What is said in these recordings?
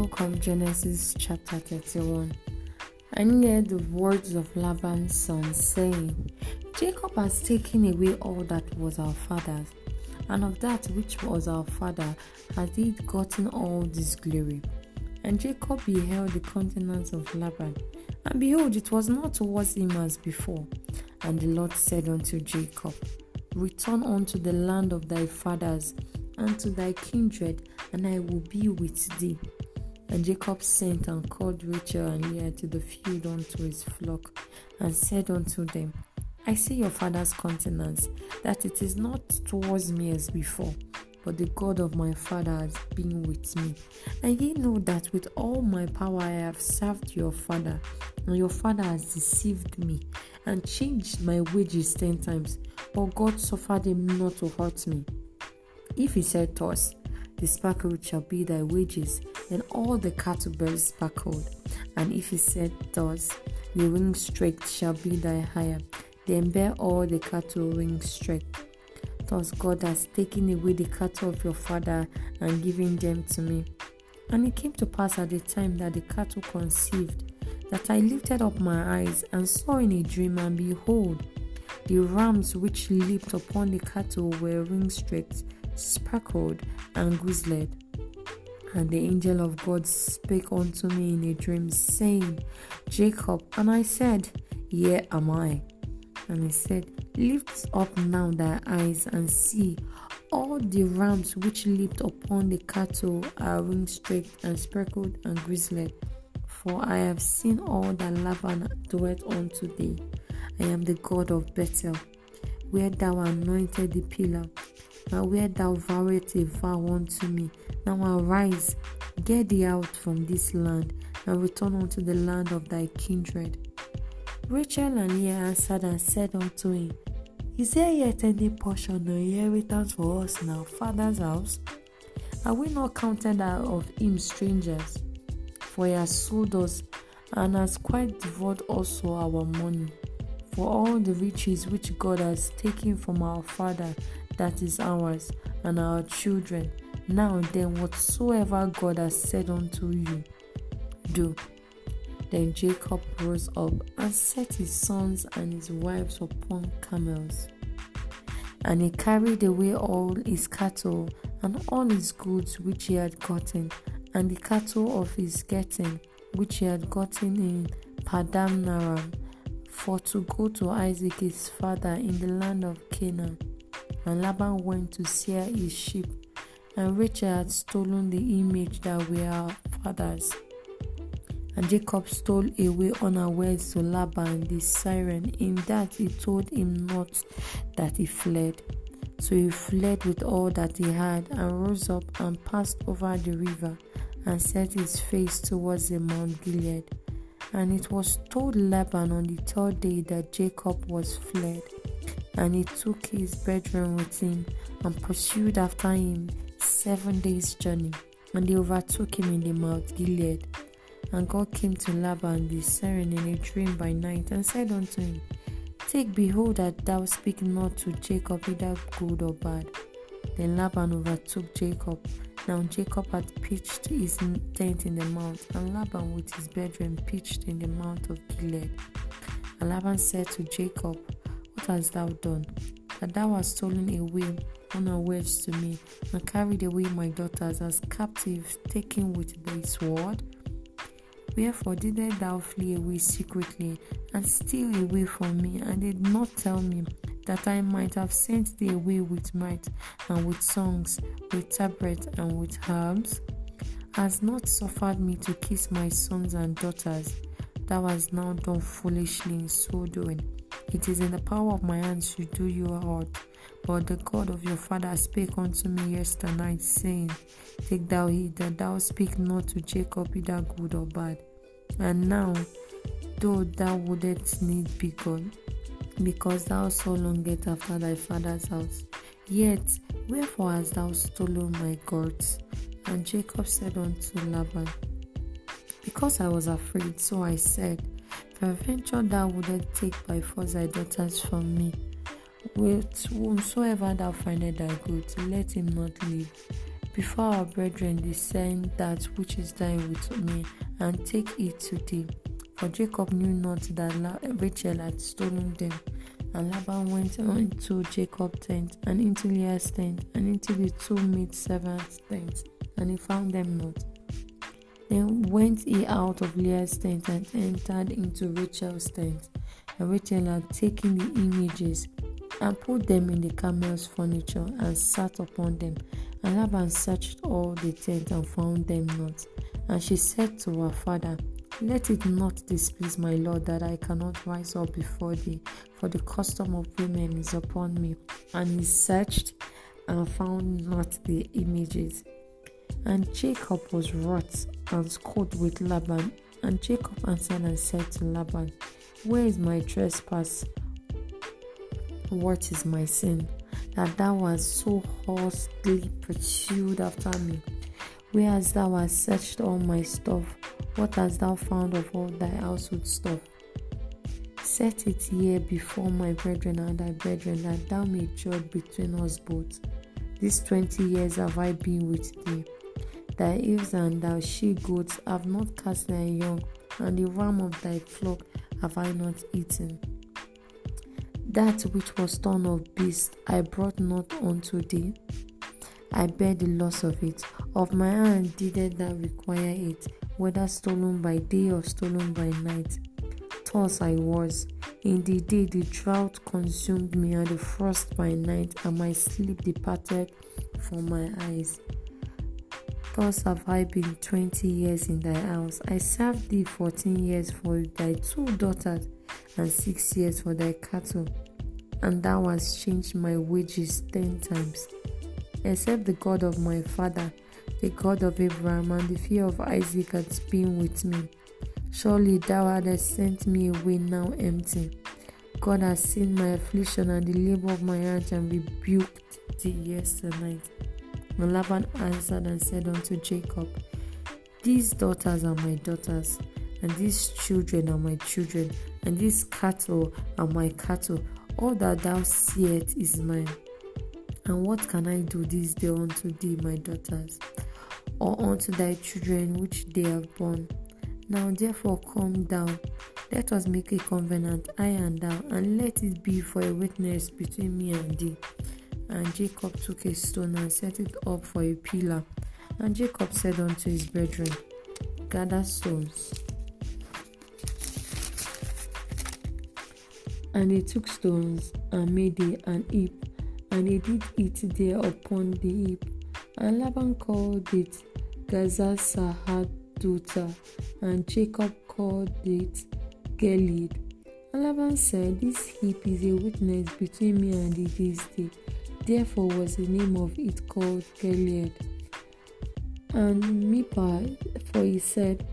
book of Genesis chapter 31. And heard the words of Laban's son, saying, Jacob has taken away all that was our father's, and of that which was our father has he gotten all this glory. And Jacob beheld the countenance of Laban, and behold, it was not towards him as before. And the Lord said unto Jacob, Return unto the land of thy fathers, and to thy kindred, and I will be with thee. And Jacob sent and called Rachel and Leah to the field unto his flock, and said unto them, I see your father's countenance, that it is not towards me as before, but the God of my father has been with me. And ye know that with all my power I have served your father, and your father has deceived me, and changed my wages 10 times, but God suffered him not to hurt me. If he said thus, the speckled shall be thy wages, then all the cattle bear speckled. And if he said thus, the ring-straked shall be thy hire, then bear all the cattle ring-straked. Thus God has taken away the cattle of your father and given them to me. And it came to pass at the time that the cattle conceived, that I lifted up my eyes and saw in a dream, and behold, the rams which leaped upon the cattle were ring-straked, speckled, and grizzled. And the angel of God spake unto me in a dream, saying, Jacob. And I said, Here am I. And he said, Lift up now thy eyes and see, all the rams which leaped upon the cattle are ring-straked and speckled and grizzled. For I have seen all that Laban doeth unto thee. I am the God of Bethel, where thou anointed the pillar, and where thou vowest a vow unto me. Now arise, get thee out from this land, and return unto the land of thy kindred. Rachel and Leah answered and said unto him, Is there yet any portion or inheritance for us in our father's house? Are we not counted out of him strangers? For he has sold us, and has quite devoured also our money. For all the riches which God has taken from our father, that is ours, and our children. Now then, whatsoever God has said unto you, do. Then Jacob rose up and set his sons and his wives upon camels. And he carried away all his cattle and all his goods which he had gotten, and the cattle of his getting which he had gotten in Paddan-aram, for to go to Isaac his father in the land of Canaan. And Laban went to shear his sheep, and Rachel had stolen the image that were our father's. And Jacob stole away unawares to Laban the Syrian, in that he told him not that he fled. So he fled with all that he had, and rose up and passed over the river, and set his face towards the Mount Gilead. And it was told Laban on the 3rd day that Jacob was fled. And he took his brethren with him, and pursued after him 7 days' journey. And they overtook him in the Mount Gilead. And God came to Laban the Syrian in a dream by night, and said unto him, Take, behold, that thou speak not to Jacob either good or bad. Then Laban overtook Jacob. Now Jacob had pitched his tent in the mount, and Laban with his brethren pitched in the mount of Gilead. And Laban said to Jacob, What hast thou done? That thou hast stolen away unawares to me, and carried away my daughters as captives, taken with thy sword? Wherefore didst thou flee away secretly, and steal away from me, and did not tell me, that I might have sent thee away with might, and with songs, with tabrets, and with harps? Hast not suffered me to kiss my sons and daughters? Thou hast now done foolishly in so doing. It is in the power of my hands to do you hurt. But the God of your father spake unto me yesternight, saying, Take thou heed that thou speak not to Jacob either good or bad. And now, though thou wouldest need be gone, because thou so longest after thy father's house, yet wherefore hast thou stolen my gods? And Jacob said unto Laban, Because I was afraid, so I said, Peradventure thou wouldest take by force thy daughters from me. With whomsoever thou findest thy goods, let him not live. before our brethren descend that which is thine with me, and take it to thee. For Jacob knew not that Rachel had stolen them. And Laban went into Jacob's tent, and into Leah's tent, and into the two maidservants' tents, and he found them not. Then went he out of Leah's tent, and entered into Rachel's tent. And Rachel had taken the images, and put them in the camel's furniture, and sat upon them. And Laban searched all the tent, and found them not. And she said to her father, Let it not displease my lord that I cannot rise up before thee, for the custom of women is upon me. And he searched, and found not the images. And Jacob was wroth, and scored with Laban. And Jacob answered and said to Laban, Where is my trespass? What is my sin, that thou hast so hotly pursued after me? Where hast thou hast searched all my stuff? What hast thou found of all thy household stuff? Set it here before my brethren and thy brethren, that thou may judge between us both. These 20 years have I been with thee. Thy ewes and thy she-goats have not cast their young, and the ram of thy flock have I not eaten. That which was torn of beast I brought not unto thee. I bear the loss of it. Of my hand didst thou require it, whether stolen by day or stolen by night. Thus I was. In the day the drought consumed me, and the frost by night, and my sleep departed from my eyes. Thus have I been 20 years in thy house. I served thee 14 years for thy 2 daughters, and 6 years for thy cattle. And thou hast changed my wages 10 times. Except the God of my father, the God of Abraham, and the fear of Isaac has been with me. Surely thou hadst sent me away now empty. God has seen my affliction and the labor of my hands, and rebuked thee yesternight. And Laban answered and said unto Jacob, These daughters are my daughters, and these children are my children, and these cattle are my cattle. All that thou seest is mine. And what can I do this day unto thee, my daughters, or unto thy children which they have borne? Now therefore come down, let us make a covenant, I and thou, and let it be for a witness between me and thee. And Jacob took a stone and set it up for a pillar. And Jacob said unto his brethren, Gather stones. And they took stones, and made an heap, and they did eat there upon the heap. And Laban called it Gazasahaduta, and Jacob called it Gilead. And Laban said, This heap is a witness between me and thee this day. Therefore was the name of it called Gilead. And Mipah, for he said,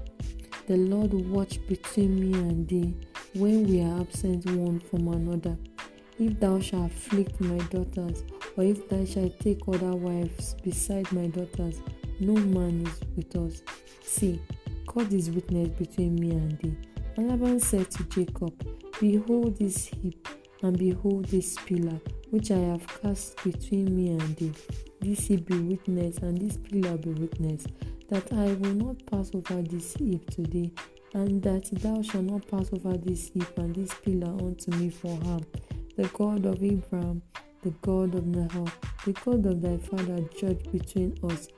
The Lord watch between me and thee, when we are absent one from another. If thou shalt afflict my daughters, or if thou shalt take other wives beside my daughters, no man is with us. See, God is witness between me and thee. And Laban said to Jacob, Behold this heap, and behold this pillar, which I have cast between me and thee. This heap be witness, and this pillar be witness, that I will not pass over this heap today, and that thou shalt not pass over this heap and this pillar unto me for harm. The God of Abraham, the God of Nahor, the God of thy father, judge between us.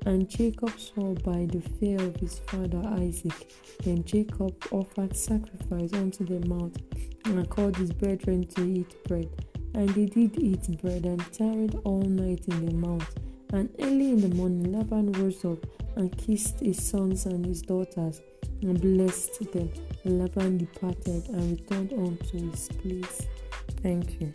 And Jacob swore by the fear of his father Isaac. Then Jacob offered sacrifice unto the mount, and called his brethren to eat bread. And they did eat bread, and tarried all night in the mount. And early in the morning Laban rose up, and kissed his sons and his daughters, and blessed them. And Laban departed, and returned unto his place. Thank you.